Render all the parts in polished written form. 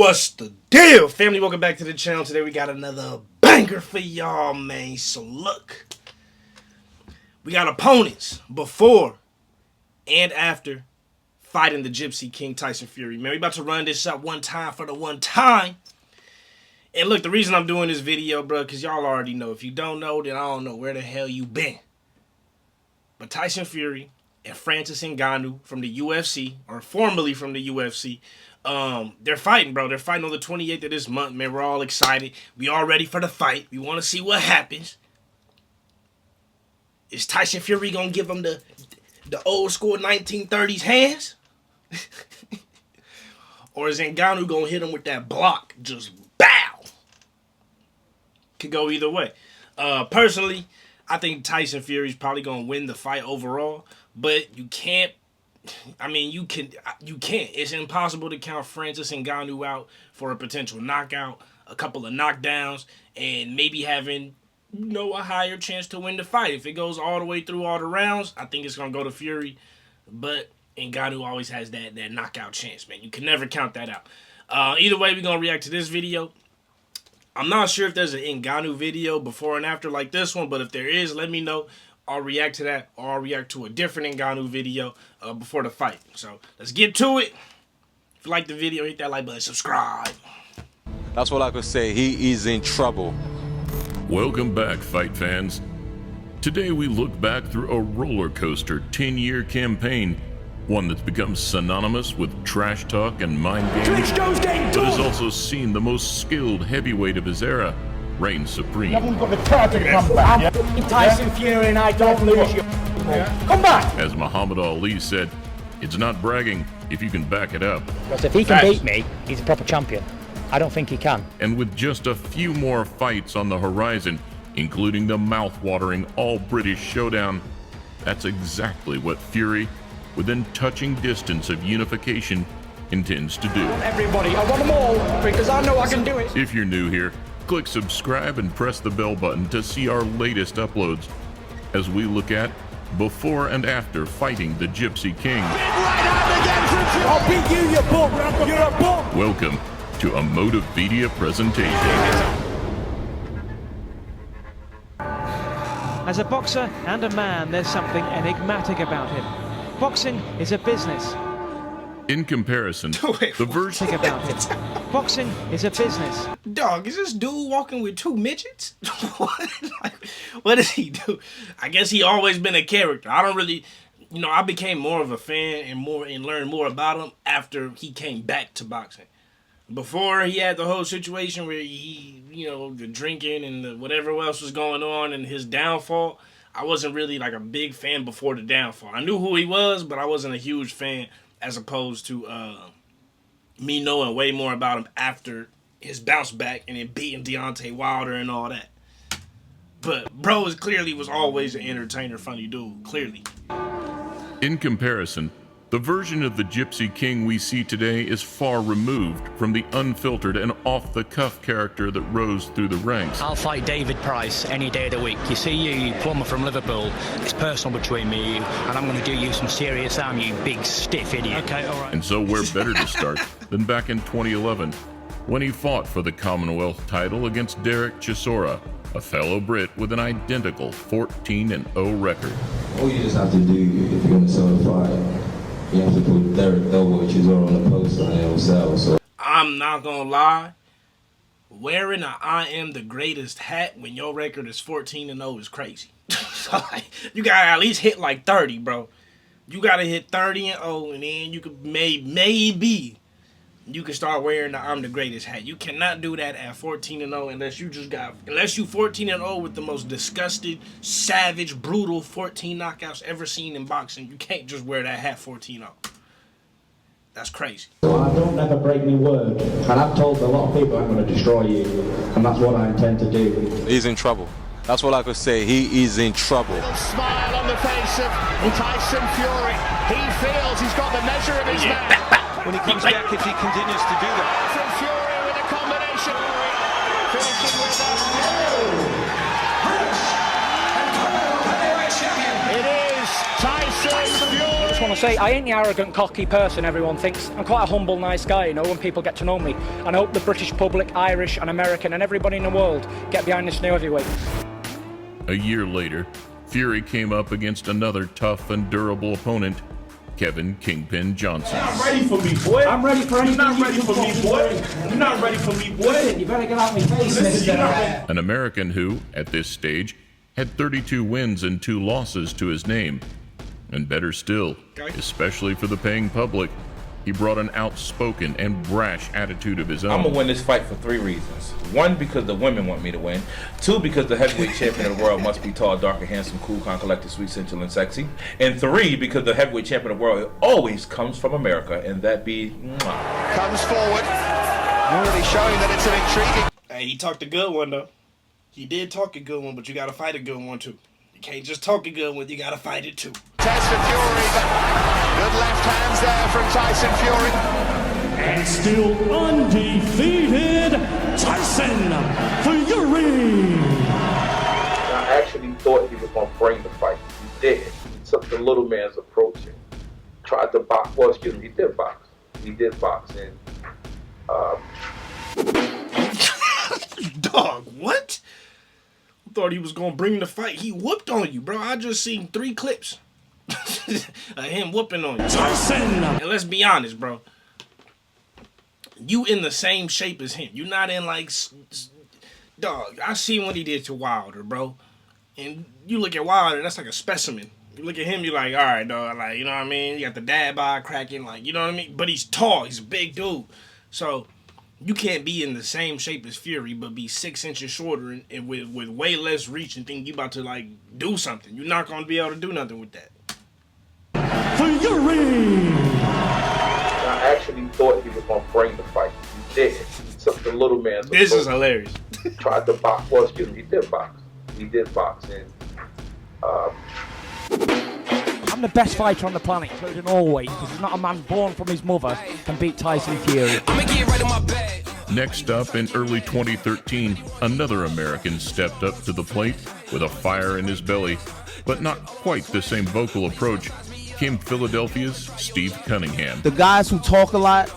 What's the deal, family? Welcome back to the channel. Today we got another banger for y'all, man. So look, we got opponents before and after fighting the Gypsy King Tyson Fury. Man, we about to run this up one time for the one time. And look, the reason I'm doing this video, bro, because y'all already know. If you don't know, then I don't know where the hell you been. But Tyson Fury and Francis Ngannou from the UFC, or formerly from the UFC, they're fighting, bro. They're fighting on the 28th of this month, man. We're all excited. We all ready for the fight. We want to see what happens. Is Tyson Fury gonna give him the old school 1930s hands? Or is Ngannou gonna hit him with that block? Just bow. Could go either way. Personally, I think Tyson Fury's probably gonna win the fight overall, but you can't. I mean, you can't. It's impossible to count Francis Ngannou out for a potential knockout, a couple of knockdowns, and maybe having, a higher chance to win the fight. If it goes all the way through all the rounds, I think it's gonna go to Fury. But Ngannou always has that knockout chance, man. You can never count that out. Either way, we're gonna react to this video. I'm not sure if there's an Ngannou video before and after like this one, but if there is, let me know. I'll react to that, or I'll react to a different Ngannou video before the fight. So let's get to it. If you like the video, hit that like button, subscribe. That's what I could say. He is in trouble. Welcome back, fight fans. Today we look back through a roller coaster 10-year campaign, one that's become synonymous with trash talk and mind games, but has also seen the most skilled heavyweight of his era reign supreme. You haven't got the charge to come back. I'm Tyson Fury and I don't lose you. Come back! As Muhammad Ali said, it's not bragging if you can back it up. Because if he can beat me, he's a proper champion. I don't think he can. And with just a few more fights on the horizon, including the mouth-watering all-British showdown, that's exactly what Fury, within touching distance of unification, intends to do. Everybody, I want them all because I know I can do it. If you're new here, click subscribe and press the bell button to see our latest uploads as we look at before and after fighting the Gypsy King. I'll beat you, you bum. You're a bum. Welcome to a Motivedia presentation. As a boxer and a man, there's something enigmatic about him. Boxing is a business. In comparison, the version About him. Boxing is a business. Dog, is this dude walking with two midgets? What does he do? I guess he always been a character. I don't really, I became more of a fan and learned more about him after he came back to boxing. Before, he had the whole situation where he, the drinking and the whatever else was going on and his downfall. I wasn't really like a big fan before the downfall. I knew who he was, but I wasn't a huge fan as opposed to me knowing way more about him after his bounce back and then beating Deontay Wilder and all that. But bro was always an entertainer, funny dude, clearly. In comparison, the version of the Gypsy King we see today is far removed from the unfiltered and off-the-cuff character that rose through the ranks. I'll fight David Price any day of the week. You see, you plumber from Liverpool. It's personal between me and you, and I'm going to do you some serious harm, you big stiff idiot. Okay, all right. And so where better to start than back in 2011, when he fought for the Commonwealth title against Derek Chisora, a fellow Brit with an identical 14-0 record. All you just have to do if you want to sell a fight, you have to put Derek Chisora on the poster and it'll sell. So I'm not gonna lie, wearing a I am the greatest hat when your record is 14-0 is crazy. So, you gotta at least hit like 30, bro. You gotta hit 30-0, and then you could maybe you can start wearing the I'm the greatest hat. You cannot do that at 14-0 unless you 14-0 with the most disgusted, savage, brutal 14 knockouts ever seen in boxing. You can't just wear that hat 14-0. That's crazy. I don't ever break my word, and I've told a lot of people I'm going to destroy you, and that's what I intend to do. He's in trouble. That's what I could say. He is in trouble. Smile on the face of Tyson Fury. He feels he's got the measure of his man. When he comes back, if he continues to do that. From Fury with a combination. Finishing with a... It is Tyson Fury. want to say, I ain't the arrogant, cocky person everyone thinks. I'm quite a humble, nice guy, you know, when people get to know me. And I hope the British public, Irish and American and everybody in the world get behind this new heavyweight. A year later, Fury came up against another tough and durable opponent, Kevin Kingpin Johnson. You're not ready for me, boy. I'm ready for anything. You're not ready for me, boy. You're not ready for me, boy. You better get out my face. An American who, at this stage, had 32 wins and 2 losses to his name. And better still, especially for the paying public, he brought an outspoken and brash attitude of his own. I'm gonna win this fight for 3 reasons. 1, because the women want me to win. 2, because the heavyweight champion of the world must be tall, dark, and handsome, cool, calm, collected, sweet, sensual, and sexy. And 3, because the heavyweight champion of the world always comes from America, and that be Comes forward, already showing that it's an intriguing. Hey, he talked a good one though. He did talk a good one, but you gotta fight a good one too. You can't just talk a good one, you gotta fight it too. Tyson Fury, good left hands there from Tyson Fury. And still undefeated, Tyson Fury. I actually thought he was going to bring the fight. He did. He took the little man's approach and tried to box. Well, excuse me, he did box. He did box. And, Dog, what? Thought he was gonna bring the fight. He whooped on you, bro. I just seen 3 clips of him whooping on you. Tyson! And let's be honest, bro. You in the same shape as him. You not in like, dog. I seen what he did to Wilder, bro. And you look at Wilder, that's like a specimen. You look at him, you're like, all right, dog. Like, you know what I mean? You got the dad bod cracking, like, you know what I mean? But he's tall. He's a big dude. So you can't be in the same shape as Fury, but be 6 inches shorter and with way less reach and think you about to like do something. You're not gonna be able to do nothing with that. Fury! I actually thought he was going to bring the fight. He did. He took the little man's approach. This is hilarious. Tried to box. Well, excuse me, he did box. He did box. And, I'm the best fighter on the planet, including always, because there's not a man born from his mother can beat Tyson Fury. Next up, in early 2013, another American stepped up to the plate with a fire in his belly, but not quite the same vocal approach, came Philadelphia's Steve Cunningham. The guys who talk a lot,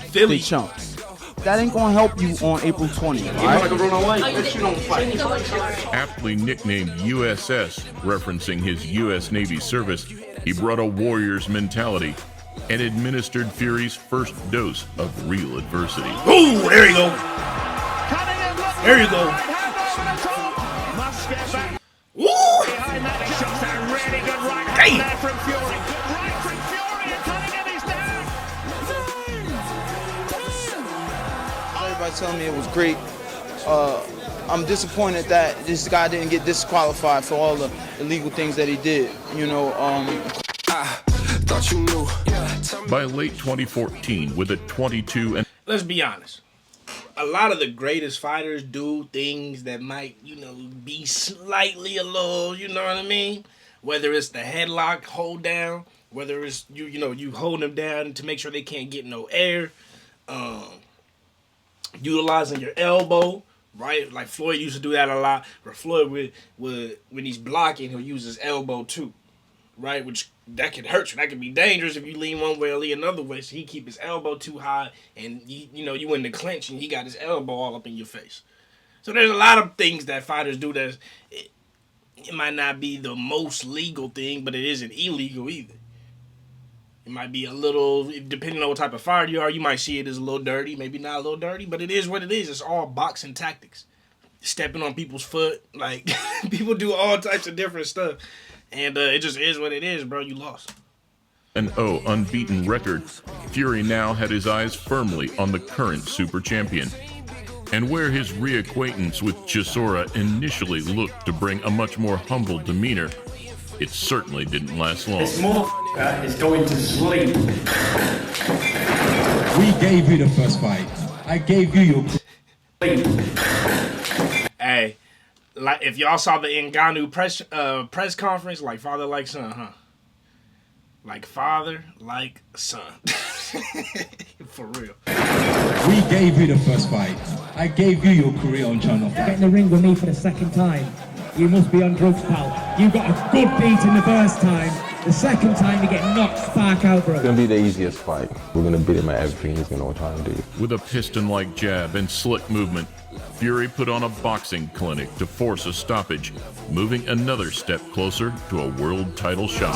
Philly they chumps. That ain't gonna help you on April 20th, right? Aptly nicknamed USS, referencing his U.S. Navy service, he brought a warrior's mentality and administered Fury's first dose of real adversity. Ooh, there you go. There you go. Ooh. Hey. Everybody telling me it was great. I'm disappointed that this guy didn't get disqualified for all the illegal things that he did. You know, Thought you knew. By late 2014, with a 22 and... Let's be honest. A lot of the greatest fighters do things that might, you know, be slightly a little, you know what I mean? Whether it's the headlock hold down, whether it's you hold them down to make sure they can't get no air, utilizing your elbow, right? Like Floyd used to do that a lot. Where Floyd would when he's blocking, he'll use his elbow too, right? Which that can hurt you. That can be dangerous if you lean one way or lean another way. So he keep his elbow too high, and you in the clinch, and he got his elbow all up in your face. So there's a lot of things that fighters do that it might not be the most legal thing, but it isn't illegal either. It might be a little, depending on what type of fighter you are, you might see it as a little dirty, maybe not a little dirty, but it is what it is. It's all boxing tactics. Stepping on people's foot, like, people do all types of different stuff. And it just is what it is, bro. You lost. An unbeaten record, Fury now had his eyes firmly on the current super champion. And where his reacquaintance with Chisora initially looked to bring a much more humble demeanor, it certainly didn't last long. This motherfucker is going to sleep. We gave you the first fight. I gave you your... Hey, like if y'all saw the Ngannou press conference, like father like son, huh? Like father like son. For real. We gave you the first fight. I gave you your career on Channel 5. Get in the ring with me for the second time. You must be on drugs, pal. You got a good beat in the first time. The second time you get knocked spark out, bro. It's gonna be the easiest fight. We're gonna beat him at everything he's gonna try and do. With a piston-like jab and slick movement, Fury put on a boxing clinic to force a stoppage, moving another step closer to a world title shot.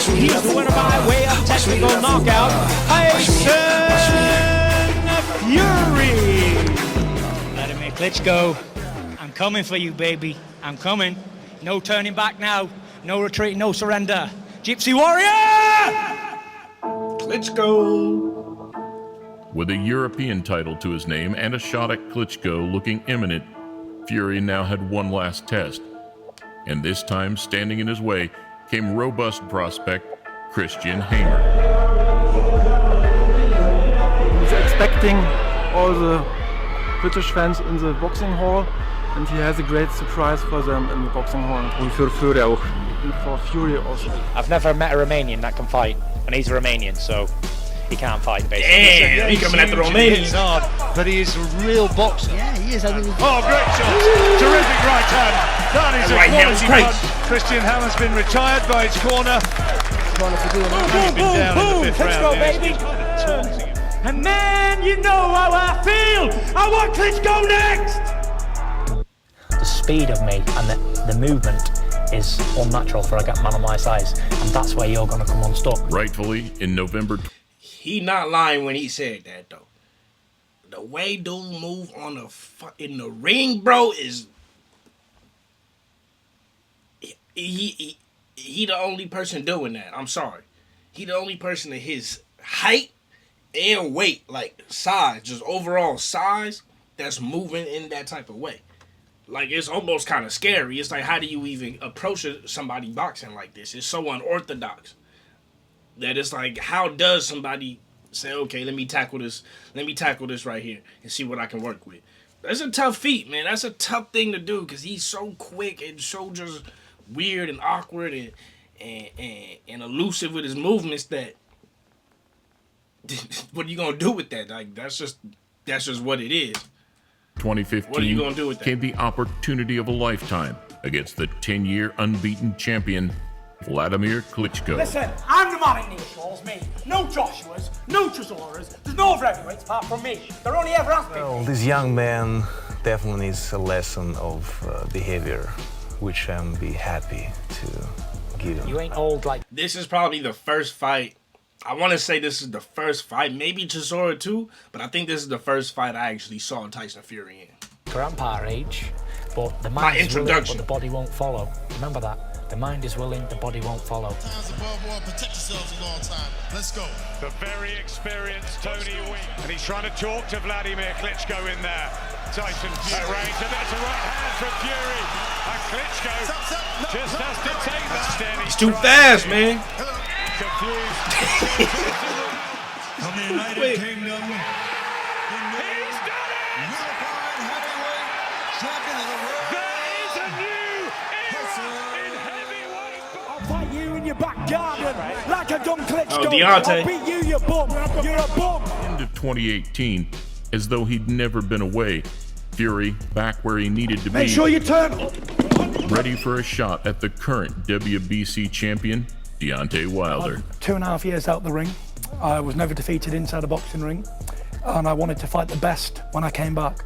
He's the winner by way of technical knockout, Tyson Fury. Vladimir Klitschko, I'm coming for you, baby. I'm coming. No turning back now. No retreat, no surrender. Gypsy Warrior! Klitschko. With a European title to his name and a shot at Klitschko looking imminent, Fury now had one last test. And this time, standing in his way, came robust prospect Christian Hamer. He's expecting all the British fans in the boxing hall, and he has a great surprise for them in the boxing hall. Und für Fury auch. And for Fury also. I've never met a Romanian that can fight, and he's a Romanian, so he can't fight, basically. Damn, he coming after Romanians. Hard, but he is a real boxer. Yeah, he is. Oh, great shot. Terrific right hand. That is a quality punch. Christian Hammer's been retired by his corner. He's been down in the fifth round. Baby. And man, you know how I feel. I want Klitschko next. The speed of me and the movement is unnatural for a man of my size, and that's where you're going to come unstuck. Rightfully, in November... He not lying when he said that, though. The way dude move on in the ring, bro, is... He the only person doing that. I'm sorry. He the only person of his height and weight, like size, just overall size, that's moving in that type of way. Like, it's almost kind of scary. It's like, how do you even approach somebody boxing like this? It's so unorthodox that it's like, how does somebody say, okay, let me tackle this right here and see what I can work with? That's a tough feat, man. That's a tough thing to do because he's so quick and so just weird and awkward and elusive with his movements that what are you gonna do with that? Like, that's just what it is. 2015 what are you gonna do with that? Came the opportunity of a lifetime against the 10-year unbeaten champion Vladimir Klitschko. Listen, I'm the man in these shows, me. No Joshuas, no Chisoras, there's no other heavyweights apart from me. There only ever has been. Well, this young man definitely needs a lesson of behavior, which I'm be happy to give him. You ain't old like... This is probably the first fight. I want to say this is the first fight, maybe Chisora too, but I think this is the first fight I actually saw Tyson Fury in. Grandpa age, but the mind is willing, but the body won't follow. Remember that. The mind is willing, the body won't follow. Protect yourselves a long time. Let's go. The very experienced Tony Wing. And he's trying to talk to Vladimir Klitschko in there. Tyson Fury. And that's a right hand from Fury. And Klitschko just has to take that steady. He's too fast, man. Confused. From the United Kingdom. He's done it! Unified heavyweight champion of the world. There is a new era in heavyweight. I'll fight you in your back garden like a dumb Klitschko. Oh, Deontay. I'll beat you, you bum. You're a bum. End of 2018, as though he'd never been away, Fury back where he needed to be. Make sure you turn. Ready for a shot at the current WBC champion, Deontay Wilder. 2.5 years out the ring. I was never defeated inside a boxing ring, and I wanted to fight the best when I came back.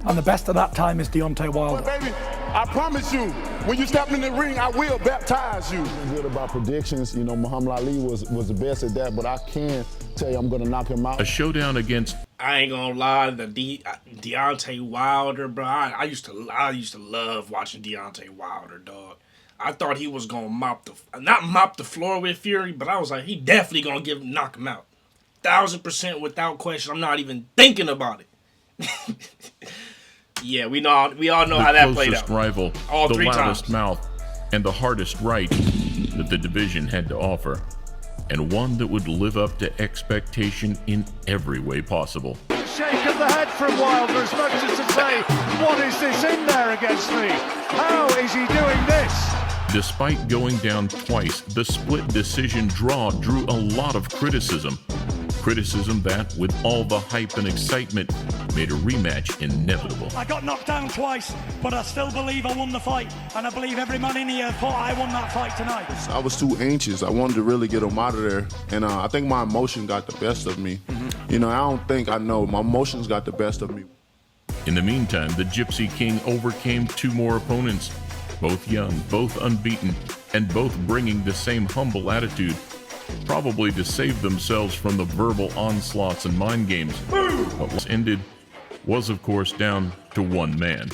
And the best at that time is Deontay Wilder. Well, baby, I promise you, when you step in the ring, I will baptize you. Good about predictions. You know, Muhammad Ali was the best at that, but I can tell you I'm going to knock him out. A showdown against... I ain't gonna lie, the Deontay Wilder, bro. I used to love watching Deontay Wilder, dog. I thought he was gonna not mop the floor with Fury, but I was like, he definitely gonna knock him out, 1000% without question. I'm not even thinking about it. Yeah, we all know how that played out. The closest rival, all the 3 loudest times. mouth, and the hardest right that the division had to offer, and one that would live up to expectation in every way possible. Shake of the head from Wilder as much as to say, what is this in there against me? How is he doing this? Despite going down twice, the split decision draw drew a lot of criticism. Criticism that, with all the hype and excitement, made a rematch inevitable. I got knocked down twice, but I still believe I won the fight, and I believe every man in here thought I won that fight tonight. I was too anxious. I wanted to really get him out of there, and I think my emotion got the best of me. You know, I don't think I know. My emotions got the best of me. In the meantime, the Gypsy King overcame 2 more opponents, both young, both unbeaten, and both bringing the same humble attitude, probably to save themselves from the verbal onslaughts and mind games. But what ended was, of course, down to one man.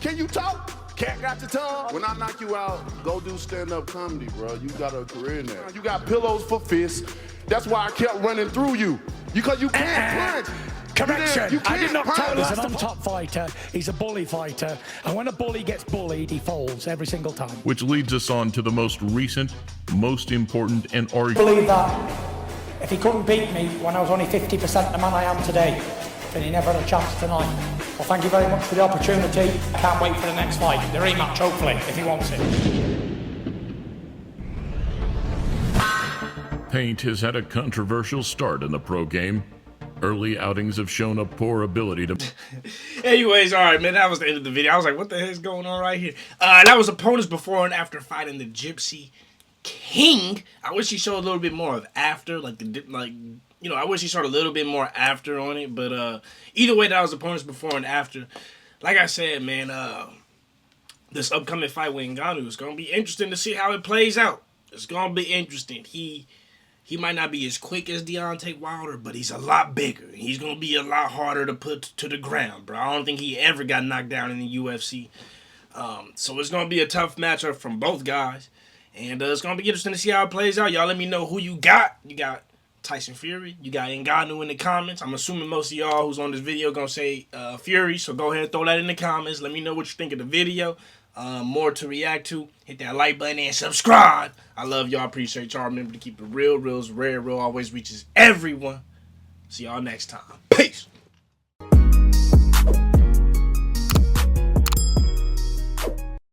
Can you talk? Cat got your tongue? When I knock you out, go do stand-up comedy, bro. You got a career now. You got pillows for fists. That's why I kept running through you. Because you can't punch. Correction, I did not tell He's us an on-top fighter, he's a bully fighter, and when a bully gets bullied, he falls every single time. Which leads us on to the most recent, most important, and I believe that if he couldn't beat me when I was only 50% the man I am today, then he never had a chance tonight. Well, thank you very much for the opportunity. I can't wait for the next fight, the rematch, hopefully, if he wants it. Paint has had a controversial start in the pro game. Early outings have shown a poor ability to... Anyways, all right, man, that was the end of the video. I was like, what the heck's going on right here? That was opponents before and after fighting the Gypsy King. I wish he showed a little bit more of after, I wish he showed a little bit more after on it. But either way, that was opponents before and after. Like I said, man, this upcoming fight with Ngannou is going to be interesting to see how it plays out. It's going to be interesting. He might not be as quick as Deontay Wilder, but he's a lot bigger. He's going to be a lot harder to put to the ground, bro. I don't think he ever got knocked down in the UFC. So it's going to be a tough matchup from both guys. And it's going to be interesting to see how it plays out. Y'all let me know who you got. You got Tyson Fury. You got Ngannou in the comments. I'm assuming most of y'all who's on this video going to say Fury. So go ahead and throw that in the comments. Let me know what you think of the video. More to react to. Hit that like button and subscribe. I love y'all. Appreciate y'all. Remember to keep it real, real, rare, real always reaches everyone. See y'all next time. Peace.